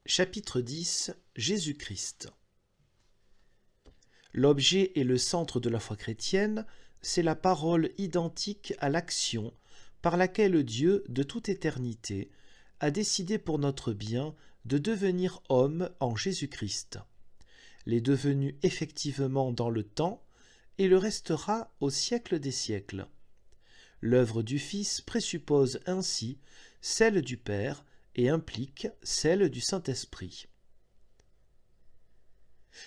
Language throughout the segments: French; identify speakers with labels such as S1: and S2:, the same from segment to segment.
S1: Chapitre 10 Jésus-Christ. L'objet et le centre de la foi chrétienne, c'est la parole identique à l'action par laquelle Dieu, de toute éternité, a décidé pour notre bien de devenir homme en Jésus-Christ. L'est devenu effectivement dans le temps et le restera au siècle des siècles. L'œuvre du Fils présuppose ainsi celle du Père et implique celle du Saint-Esprit.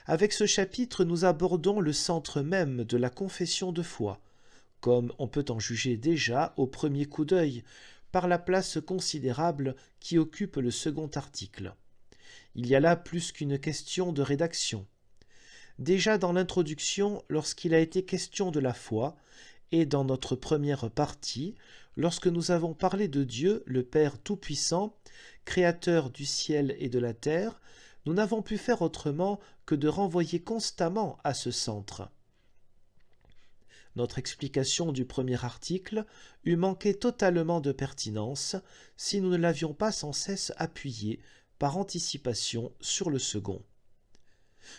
S1: Avec ce chapitre, nous abordons le centre même de la confession de foi, comme on peut en juger déjà au premier coup d'œil, par la place considérable qui occupe le second article. Il y a là plus qu'une question de rédaction. Déjà dans l'introduction, lorsqu'il a été question de la foi, et dans notre première partie, lorsque nous avons parlé de Dieu, le Père Tout-Puissant, Créateur du ciel et de la terre, nous n'avons pu faire autrement que de renvoyer constamment à ce centre. Notre explication du premier article eût manqué totalement de pertinence si nous ne l'avions pas sans cesse appuyé par anticipation sur le second.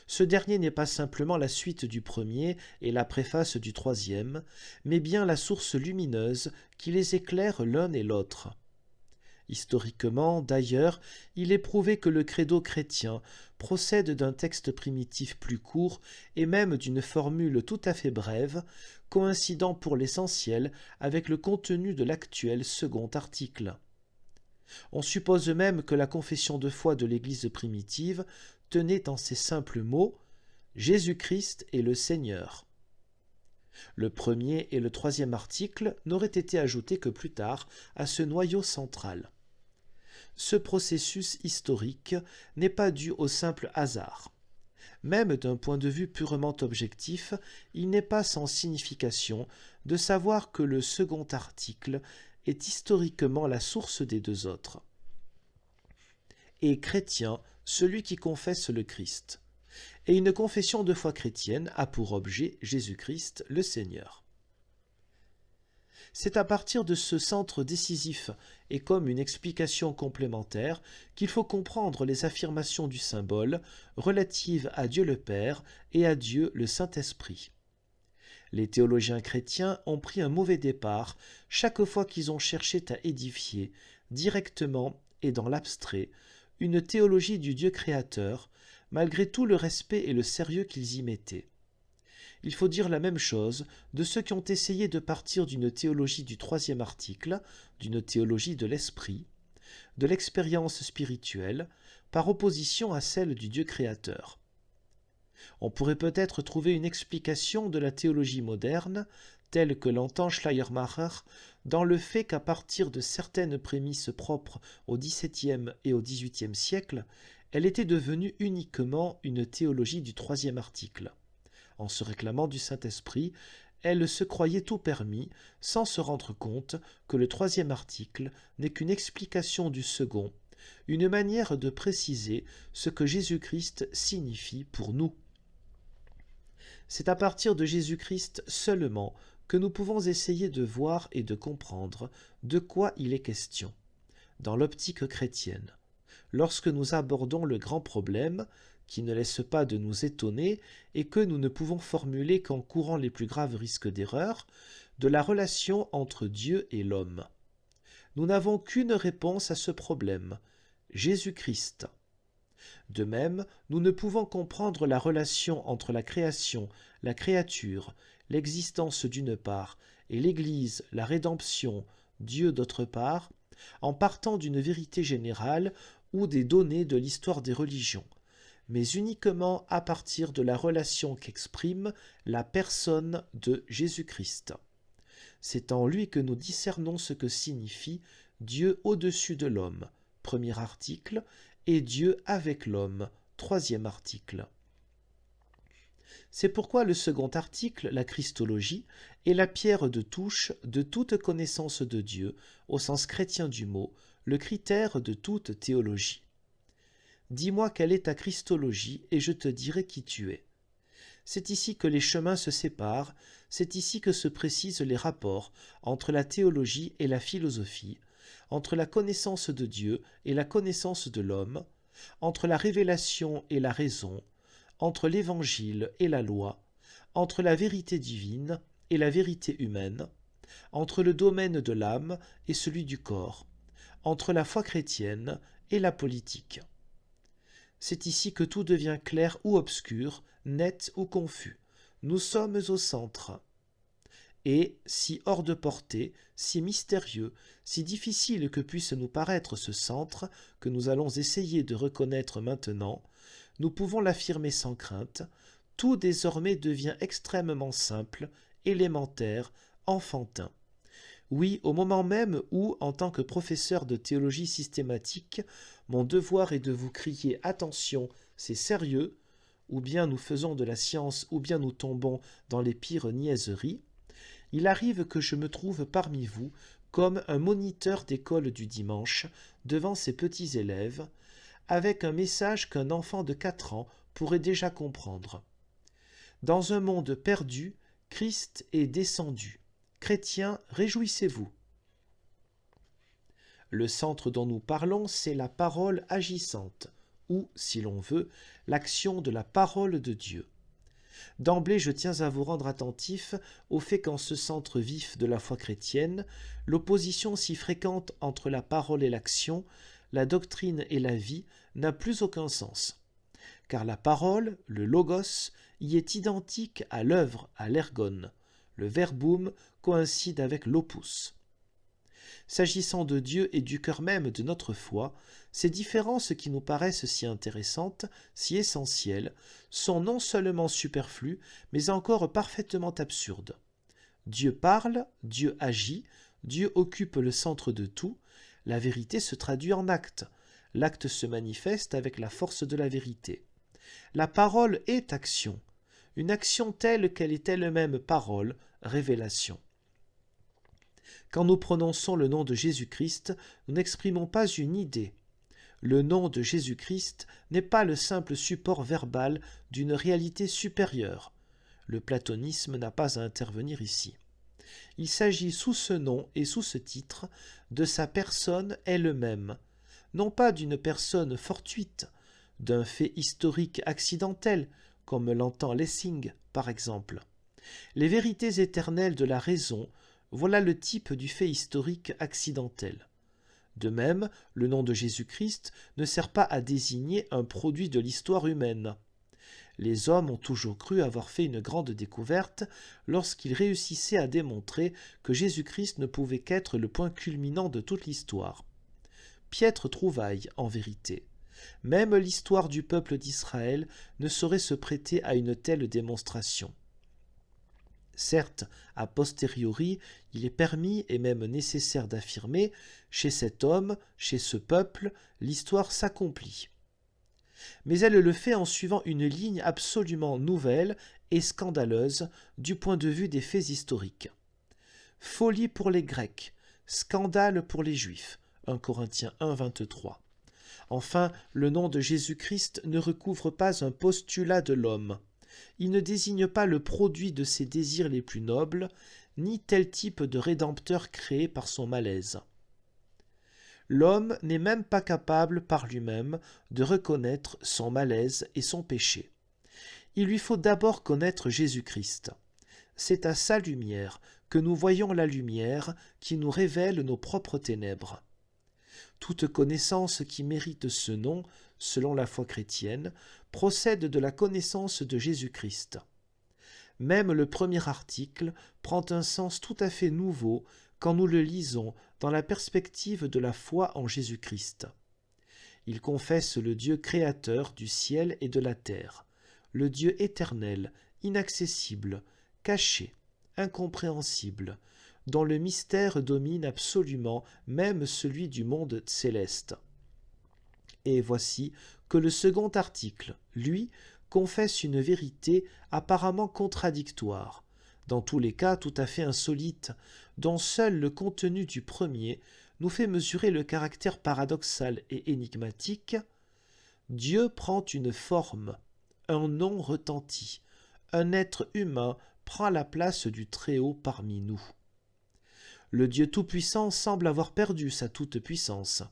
S1: Ce dernier n'est pas simplement la suite du premier et la préface du troisième, mais bien la source lumineuse qui les éclaire l'un et l'autre. Historiquement, d'ailleurs, il est prouvé que le credo chrétien procède d'un texte primitif plus court et même d'une formule tout à fait brève, coïncidant pour l'essentiel avec le contenu de l'actuel second article. On suppose même que la confession de foi de l'Église primitive tenait en ces simples mots « Jésus-Christ est le Seigneur ». Le premier et le troisième article n'auraient été ajoutés que plus tard à ce noyau central. Ce processus historique n'est pas dû au simple hasard. Même d'un point de vue purement objectif, il n'est pas sans signification de savoir que le second article est historiquement la source des deux autres. Et chrétien, celui qui confesse le Christ. Et une confession de foi chrétienne a pour objet Jésus-Christ, le Seigneur. C'est à partir de ce centre décisif et comme une explication complémentaire qu'il faut comprendre les affirmations du symbole relatives à Dieu le Père et à Dieu le Saint-Esprit. Les théologiens chrétiens ont pris un mauvais départ chaque fois qu'ils ont cherché à édifier, directement et dans l'abstrait, une théologie du Dieu créateur, malgré tout le respect et le sérieux qu'ils y mettaient. Il faut dire la même chose de ceux qui ont essayé de partir d'une théologie du troisième article, d'une théologie de l'esprit, de l'expérience spirituelle, par opposition à celle du Dieu créateur. On pourrait peut-être trouver une explication de la théologie moderne, telle que l'entend Schleiermacher, dans le fait qu'à partir de certaines prémices propres au XVIIe et au XVIIIe siècle, elle était devenue uniquement une théologie du troisième article. En se réclamant du Saint-Esprit, elle se croyait tout permis, sans se rendre compte que le troisième article n'est qu'une explication du second, une manière de préciser ce que Jésus-Christ signifie pour nous. C'est à partir de Jésus-Christ seulement que nous pouvons essayer de voir et de comprendre de quoi il est question, dans l'optique chrétienne, lorsque nous abordons le grand problème, qui ne laisse pas de nous étonner et que nous ne pouvons formuler qu'en courant les plus graves risques d'erreur, de la relation entre Dieu et l'homme. Nous n'avons qu'une réponse à ce problème, Jésus-Christ. De même, nous ne pouvons comprendre la relation entre la création, la créature, l'existence d'une part, et l'Église, la rédemption, Dieu d'autre part, en partant d'une vérité générale ou des données de l'histoire des religions, mais uniquement à partir de la relation qu'exprime la personne de Jésus-Christ. C'est en lui que nous discernons ce que signifie Dieu au-dessus de l'homme, premier article, et Dieu avec l'homme, troisième article. C'est pourquoi le second article, la Christologie, est la pierre de touche de toute connaissance de Dieu, au sens chrétien du mot, le critère de toute théologie. Dis-moi quelle est ta Christologie, et je te dirai qui tu es. C'est ici que les chemins se séparent, c'est ici que se précisent les rapports entre la théologie et la philosophie, entre la connaissance de Dieu et la connaissance de l'homme, entre la révélation et la raison, entre l'Évangile et la loi, entre la vérité divine et la vérité humaine, entre le domaine de l'âme et celui du corps, entre la foi chrétienne et la politique. C'est ici que tout devient clair ou obscur, net ou confus. Nous sommes au centre. Et, si hors de portée, si mystérieux, si difficile que puisse nous paraître ce centre, que nous allons essayer de reconnaître maintenant, nous pouvons l'affirmer sans crainte, tout désormais devient extrêmement simple, élémentaire, enfantin. Oui, au moment même où, en tant que professeur de théologie systématique, mon devoir est de vous crier « Attention, c'est sérieux !» ou bien nous faisons de la science, ou bien nous tombons dans les pires niaiseries, il arrive que je me trouve parmi vous comme un moniteur d'école du dimanche devant ses petits élèves, avec un message qu'un enfant de 4 ans pourrait déjà comprendre. Dans un monde perdu, Christ est descendu. Chrétiens, réjouissez-vous. Le centre dont nous parlons, c'est la parole agissante, ou, si l'on veut, l'action de la parole de Dieu. D'emblée, je tiens à vous rendre attentif au fait qu'en ce centre vif de la foi chrétienne, l'opposition si fréquente entre la parole et l'action, la doctrine et la vie, n'a plus aucun sens. Car la parole, le logos, y est identique à l'œuvre, à l'ergon. Le verbum coïncide avec l'opus. S'agissant de Dieu et du cœur même de notre foi, ces différences qui nous paraissent si intéressantes, si essentielles, sont non seulement superflues, mais encore parfaitement absurdes. Dieu parle, Dieu agit, Dieu occupe le centre de tout, la vérité se traduit en acte, l'acte se manifeste avec la force de la vérité. La parole est action, une action telle qu'elle est elle-même parole, révélation. Quand nous prononçons le nom de Jésus-Christ, nous n'exprimons pas une idée. Le nom de Jésus-Christ n'est pas le simple support verbal d'une réalité supérieure. Le platonisme n'a pas à intervenir ici. Il s'agit sous ce nom et sous ce titre de sa personne elle-même, non pas d'une personne fortuite, d'un fait historique accidentel, comme l'entend Lessing par exemple. Les vérités éternelles de la raison, voilà le type du fait historique accidentel. De même, le nom de Jésus-Christ ne sert pas à désigner un produit de l'histoire humaine. Les hommes ont toujours cru avoir fait une grande découverte lorsqu'ils réussissaient à démontrer que Jésus-Christ ne pouvait qu'être le point culminant de toute l'histoire. Piètre trouvaille, en vérité. Même l'histoire du peuple d'Israël ne saurait se prêter à une telle démonstration. Certes, a posteriori, il est permis et même nécessaire d'affirmer, chez cet homme, chez ce peuple, l'histoire s'accomplit. Mais elle le fait en suivant une ligne absolument nouvelle et scandaleuse du point de vue des faits historiques. Folie pour les Grecs, scandale pour les Juifs, 1 Corinthiens 1, 23. Enfin, le nom de Jésus-Christ ne recouvre pas un postulat de l'homme. Il ne désigne pas le produit de ses désirs les plus nobles, ni tel type de rédempteur créé par son malaise. L'homme n'est même pas capable par lui-même de reconnaître son malaise et son péché. Il lui faut d'abord connaître Jésus-Christ. C'est à sa lumière que nous voyons la lumière qui nous révèle nos propres ténèbres. Toute connaissance qui mérite ce nom, selon la foi chrétienne, procède de la connaissance de Jésus-Christ. Même le premier article prend un sens tout à fait nouveau quand nous le lisons dans la perspective de la foi en Jésus-Christ. Il confesse le Dieu créateur du ciel et de la terre, le Dieu éternel, inaccessible, caché, incompréhensible, dont le mystère domine absolument même celui du monde céleste. Et voici que le second article, lui, confesse une vérité apparemment contradictoire, dans tous les cas tout à fait insolite, dont seul le contenu du premier nous fait mesurer le caractère paradoxal et énigmatique. Dieu prend une forme, un nom retentit, un être humain prend la place du Très-Haut parmi nous. Le Dieu Tout-Puissant semble avoir perdu sa toute-puissance.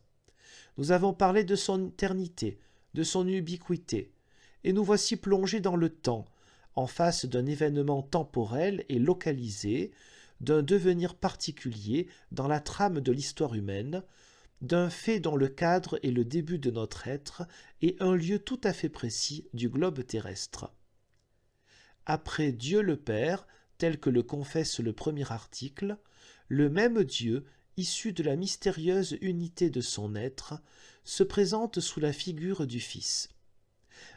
S1: Nous avons parlé de son éternité, de son ubiquité, et nous voici plongés dans le temps, en face d'un événement temporel et localisé, d'un devenir particulier dans la trame de l'histoire humaine, d'un fait dont le cadre est le début de notre être et un lieu tout à fait précis du globe terrestre. Après Dieu le Père, tel que le confesse le premier article, le même Dieu, issu de la mystérieuse unité de son être, se présente sous la figure du Fils.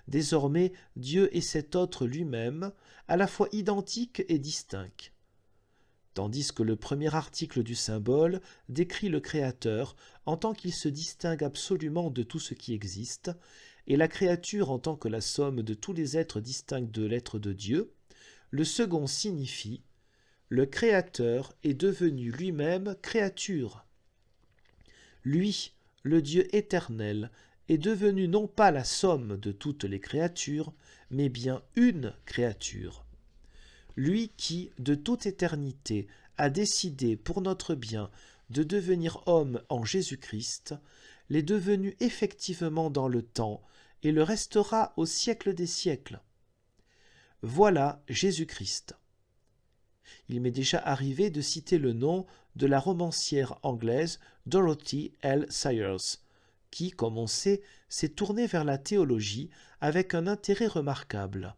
S1: Désormais, Dieu est cet autre lui-même, à la fois identique et distinct. Tandis que le premier article du symbole décrit le Créateur en tant qu'il se distingue absolument de tout ce qui existe, et la créature en tant que la somme de tous les êtres distincts de l'être de Dieu, le second signifie « le Créateur est devenu lui-même créature ». Lui, le Dieu éternel, est devenu non pas la somme de toutes les créatures, mais bien une créature. Lui qui, de toute éternité, a décidé pour notre bien de devenir homme en Jésus-Christ, l'est devenu effectivement dans le temps et le restera au siècle des siècles. Voilà Jésus-Christ. Il m'est déjà arrivé de citer le nom de la romancière anglaise Dorothy L. Sayers, qui, comme on sait, s'est tournée vers la théologie avec un intérêt remarquable.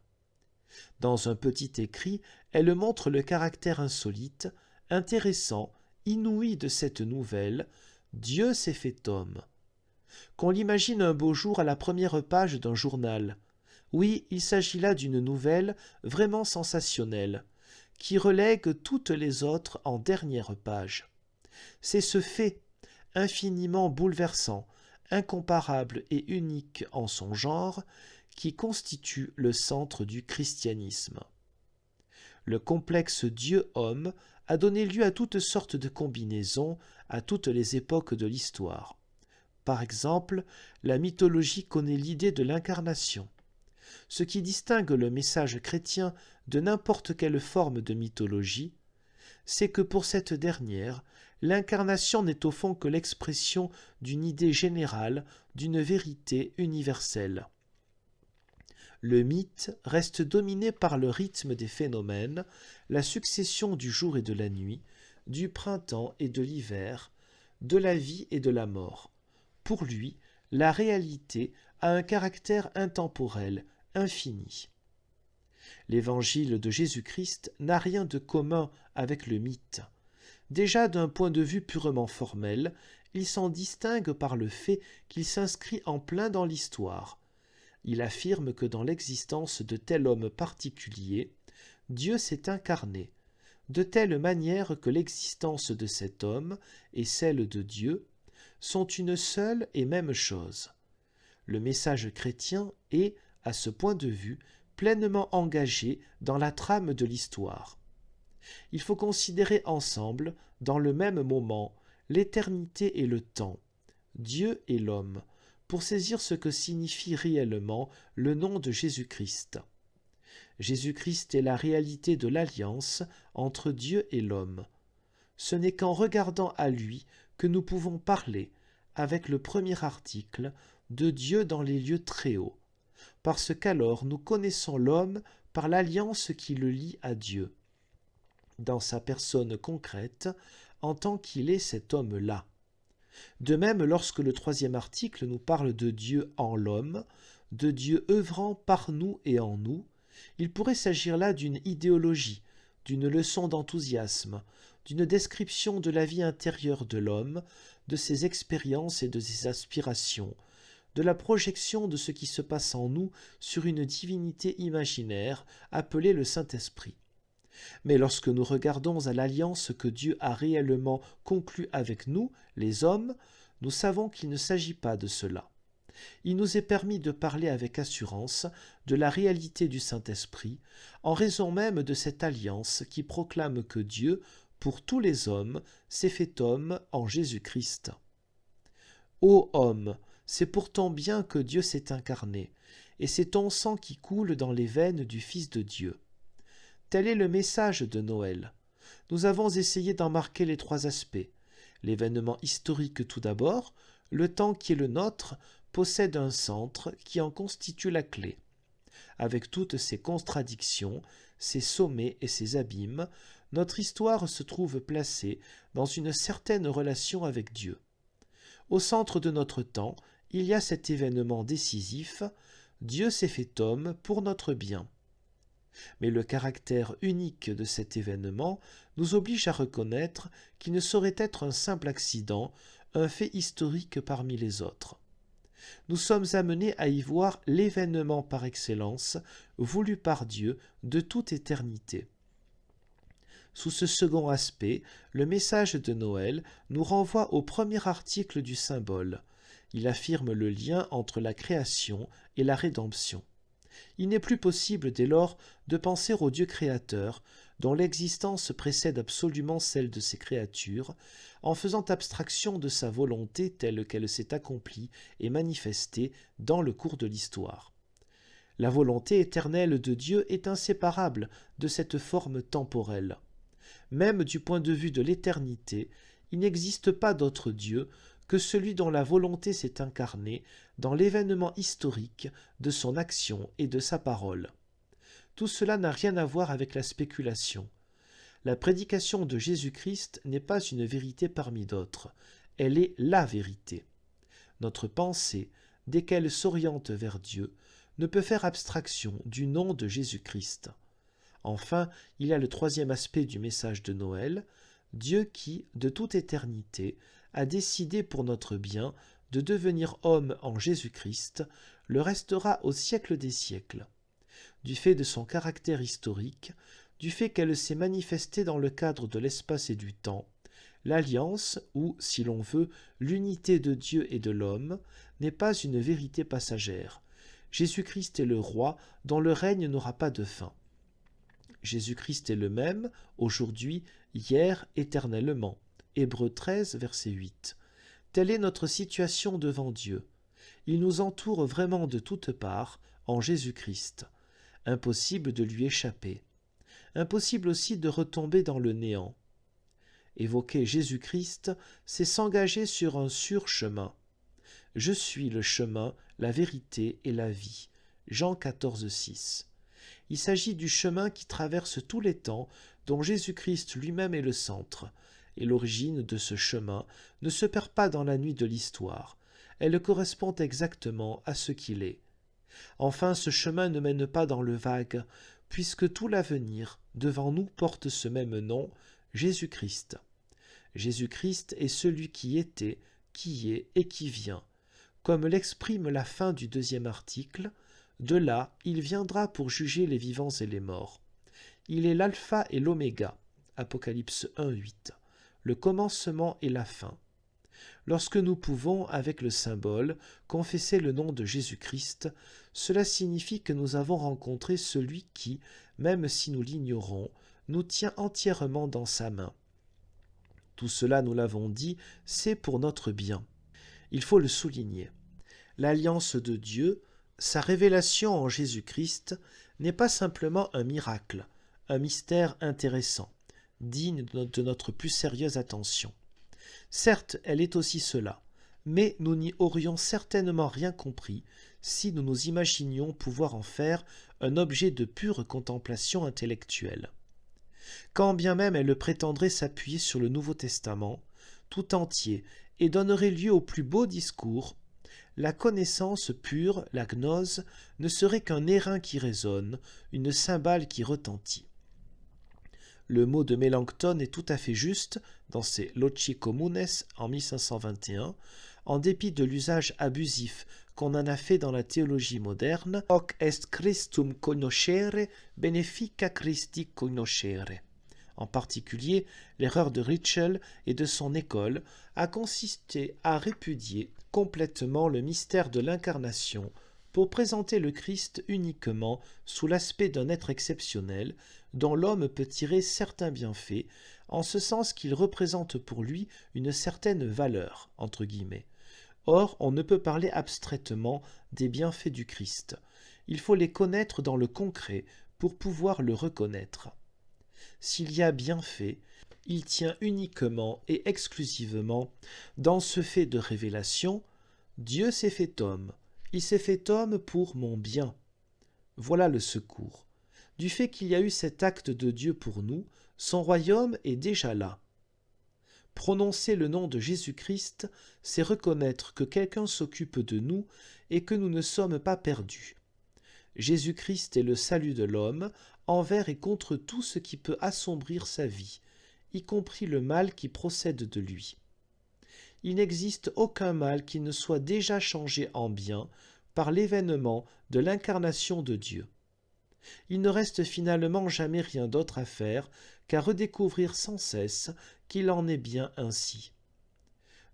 S1: Dans un petit écrit, elle montre le caractère insolite, intéressant, inouï de cette nouvelle « Dieu s'est fait homme ». Qu'on l'imagine un beau jour à la première page d'un journal. Oui, il s'agit là d'une nouvelle vraiment sensationnelle, qui relègue toutes les autres en dernière page. C'est ce fait, infiniment bouleversant, incomparable et unique en son genre, qui constitue le centre du christianisme. Le complexe Dieu-homme a donné lieu à toutes sortes de combinaisons à toutes les époques de l'histoire. Par exemple, la mythologie connaît l'idée de l'incarnation. Ce qui distingue le message chrétien de n'importe quelle forme de mythologie, c'est que pour cette dernière, l'incarnation n'est au fond que l'expression d'une idée générale, d'une vérité universelle. Le mythe reste dominé par le rythme des phénomènes, la succession du jour et de la nuit, du printemps et de l'hiver, de la vie et de la mort. Pour lui, la réalité a un caractère intemporel, infini. L'évangile de Jésus-Christ n'a rien de commun avec le mythe. Déjà d'un point de vue purement formel, il s'en distingue par le fait qu'il s'inscrit en plein dans l'histoire. Il affirme que dans l'existence de tel homme particulier, Dieu s'est incarné, de telle manière que l'existence de cet homme et celle de Dieu sont une seule et même chose. Le message chrétien est, à ce point de vue, pleinement engagé dans la trame de l'histoire. Il faut considérer ensemble, dans le même moment, l'éternité et le temps, Dieu et l'homme, pour saisir ce que signifie réellement le nom de Jésus-Christ. Jésus-Christ est la réalité de l'alliance entre Dieu et l'homme. Ce n'est qu'en regardant à lui que nous pouvons parler, avec le premier article, de Dieu dans les lieux très hauts, parce qu'alors nous connaissons l'homme par l'alliance qui le lie à Dieu, dans sa personne concrète, en tant qu'il est cet homme-là. De même, lorsque le troisième article nous parle de Dieu en l'homme, de Dieu œuvrant par nous et en nous, il pourrait s'agir là d'une idéologie, d'une leçon d'enthousiasme, d'une description de la vie intérieure de l'homme, de ses expériences et de ses aspirations, de la projection de ce qui se passe en nous sur une divinité imaginaire appelée le Saint-Esprit. Mais lorsque nous regardons à l'alliance que Dieu a réellement conclue avec nous, les hommes, nous savons qu'il ne s'agit pas de cela. Il nous est permis de parler avec assurance de la réalité du Saint-Esprit, en raison même de cette alliance qui proclame que Dieu, pour tous les hommes, s'est fait homme en Jésus-Christ. Ô homme, c'est pour ton bien que Dieu s'est incarné, et c'est ton sang qui coule dans les veines du Fils de Dieu. Tel est le message de Noël. Nous avons essayé d'en marquer les trois aspects. L'événement historique tout d'abord, le temps qui est le nôtre, possède un centre qui en constitue la clé. Avec toutes ses contradictions, ses sommets et ses abîmes, notre histoire se trouve placée dans une certaine relation avec Dieu. Au centre de notre temps, il y a cet événement décisif, Dieu s'est fait homme pour notre bien. Mais le caractère unique de cet événement nous oblige à reconnaître qu'il ne saurait être un simple accident, un fait historique parmi les autres. Nous sommes amenés à y voir l'événement par excellence, voulu par Dieu de toute éternité. Sous ce second aspect, le message de Noël nous renvoie au premier article du symbole. Il affirme le lien entre la création et la rédemption. Il n'est plus possible dès lors de penser au Dieu créateur, dont l'existence précède absolument celle de ses créatures, en faisant abstraction de sa volonté telle qu'elle s'est accomplie et manifestée dans le cours de l'histoire. La volonté éternelle de Dieu est inséparable de cette forme temporelle. Même du point de vue de l'éternité, il n'existe pas d'autre Dieu que celui dont la volonté s'est incarnée dans l'événement historique de son action et de sa parole. Tout cela n'a rien à voir avec la spéculation. La prédication de Jésus-Christ n'est pas une vérité parmi d'autres, elle est la vérité. Notre pensée, dès qu'elle s'oriente vers Dieu, ne peut faire abstraction du nom de Jésus-Christ. Enfin, il y a le troisième aspect du message de Noël, Dieu qui, de toute éternité, a décidé pour notre bien de devenir homme en Jésus-Christ, le restera au siècle des siècles. Du fait de son caractère historique, du fait qu'elle s'est manifestée dans le cadre de l'espace et du temps, l'alliance, ou, si l'on veut, l'unité de Dieu et de l'homme, n'est pas une vérité passagère. Jésus-Christ est le roi dont le règne n'aura pas de fin. Jésus-Christ est le même, aujourd'hui, hier, éternellement. Hébreux 13, verset 8. Telle est notre situation devant Dieu. Il nous entoure vraiment de toutes parts en Jésus-Christ. Impossible de lui échapper. Impossible aussi de retomber dans le néant. Évoquer Jésus-Christ, c'est s'engager sur un surchemin. Je suis le chemin, la vérité et la vie. Jean 14, 6. Il s'agit du chemin qui traverse tous les temps, dont Jésus-Christ lui-même est le centre. Et l'origine de ce chemin ne se perd pas dans la nuit de l'histoire. Elle correspond exactement à ce qu'il est. Enfin, ce chemin ne mène pas dans le vague, puisque tout l'avenir devant nous porte ce même nom, Jésus-Christ. Jésus-Christ est celui qui était, qui est et qui vient. Comme l'exprime la fin du deuxième article, de là, il viendra pour juger les vivants et les morts. Il est l'alpha et l'oméga, Apocalypse 1, 8, le commencement et la fin. Lorsque nous pouvons, avec le symbole, confesser le nom de Jésus-Christ, cela signifie que nous avons rencontré celui qui, même si nous l'ignorons, nous tient entièrement dans sa main. Tout cela, nous l'avons dit, c'est pour notre bien. Il faut le souligner. L'alliance de Dieu, sa révélation en Jésus-Christ, n'est pas simplement un miracle, un mystère intéressant, digne de notre plus sérieuse attention. Certes, elle est aussi cela, mais nous n'y aurions certainement rien compris si nous nous imaginions pouvoir en faire un objet de pure contemplation intellectuelle. Quand bien même elle prétendrait s'appuyer sur le Nouveau Testament, tout entier, et donnerait lieu au plus beau discours, la connaissance pure, la gnose, ne serait qu'un airain qui résonne, une cymbale qui retentit. Le mot de Mélenchon est tout à fait juste dans ses Loci Communes en 1521, en dépit de l'usage abusif qu'on en a fait dans la théologie moderne, hoc est Christum cognoscere, benefica Christi cognoscere. En particulier, l'erreur de Ritschl et de son école a consisté à répudier complètement le mystère de l'incarnation pour présenter le Christ uniquement sous l'aspect d'un être exceptionnel dont l'homme peut tirer certains bienfaits, en ce sens qu'il représente pour lui une certaine valeur, entre guillemets. Or, on ne peut parler abstraitement des bienfaits du Christ. Il faut les connaître dans le concret pour pouvoir le reconnaître. S'il y a bienfait, il tient uniquement et exclusivement dans ce fait de révélation, Dieu s'est fait homme. Il s'est fait homme pour mon bien. Voilà le secours. Du fait qu'il y a eu cet acte de Dieu pour nous, son royaume est déjà là. Prononcer le nom de Jésus-Christ, c'est reconnaître que quelqu'un s'occupe de nous et que nous ne sommes pas perdus. Jésus-Christ est le salut de l'homme envers et contre tout ce qui peut assombrir sa vie, y compris le mal qui procède de lui. Il n'existe aucun mal qui ne soit déjà changé en bien par l'événement de l'incarnation de Dieu. Il ne reste finalement jamais rien d'autre à faire qu'à redécouvrir sans cesse qu'il en est bien ainsi.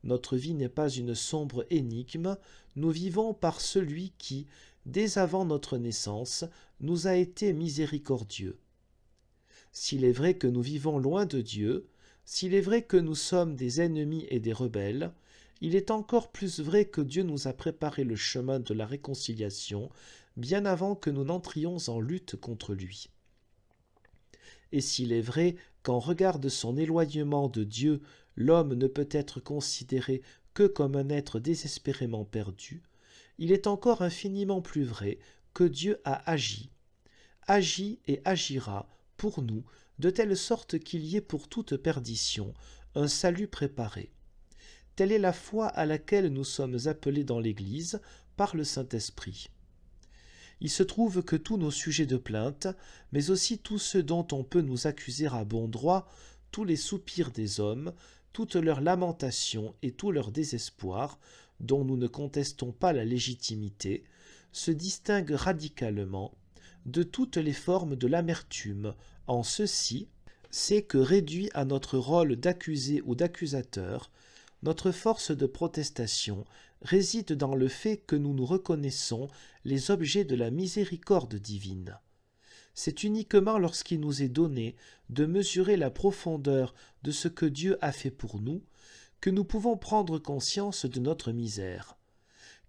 S1: Notre vie n'est pas une sombre énigme, nous vivons par celui qui, dès avant notre naissance, nous a été miséricordieux. S'il est vrai que nous vivons loin de Dieu, s'il est vrai que nous sommes des ennemis et des rebelles, il est encore plus vrai que Dieu nous a préparé le chemin de la réconciliation bien avant que nous n'entrions en lutte contre lui. Et s'il est vrai qu'en regard de son éloignement de Dieu, l'homme ne peut être considéré que comme un être désespérément perdu, il est encore infiniment plus vrai que Dieu a agi et agira pour nous de telle sorte qu'il y ait pour toute perdition un salut préparé. Telle est la foi à laquelle nous sommes appelés dans l'Église par le Saint-Esprit. Il se trouve que tous nos sujets de plainte, mais aussi tous ceux dont on peut nous accuser à bon droit, tous les soupirs des hommes, toutes leurs lamentations et tout leur désespoir, dont nous ne contestons pas la légitimité, se distinguent radicalement de toutes les formes de l'amertume, en ceci, c'est que réduit à notre rôle d'accusé ou d'accusateur, notre force de protestation réside dans le fait que nous nous reconnaissons les objets de la miséricorde divine. C'est uniquement lorsqu'il nous est donné de mesurer la profondeur de ce que Dieu a fait pour nous que nous pouvons prendre conscience de notre misère.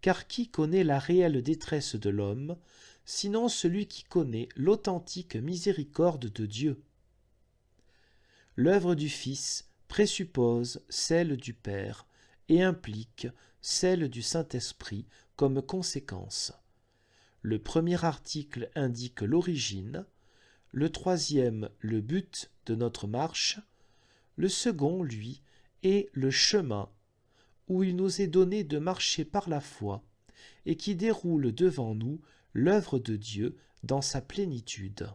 S1: Car qui connaît la réelle détresse de l'homme, sinon celui qui connaît l'authentique miséricorde de Dieu? L'œuvre du Fils présuppose celle du Père et implique celle du Saint-Esprit comme conséquence. Le premier article indique l'origine, le troisième le but de notre marche, le second, lui, est le chemin où il nous est donné de marcher par la foi et qui déroule devant nous l'œuvre de Dieu dans sa plénitude.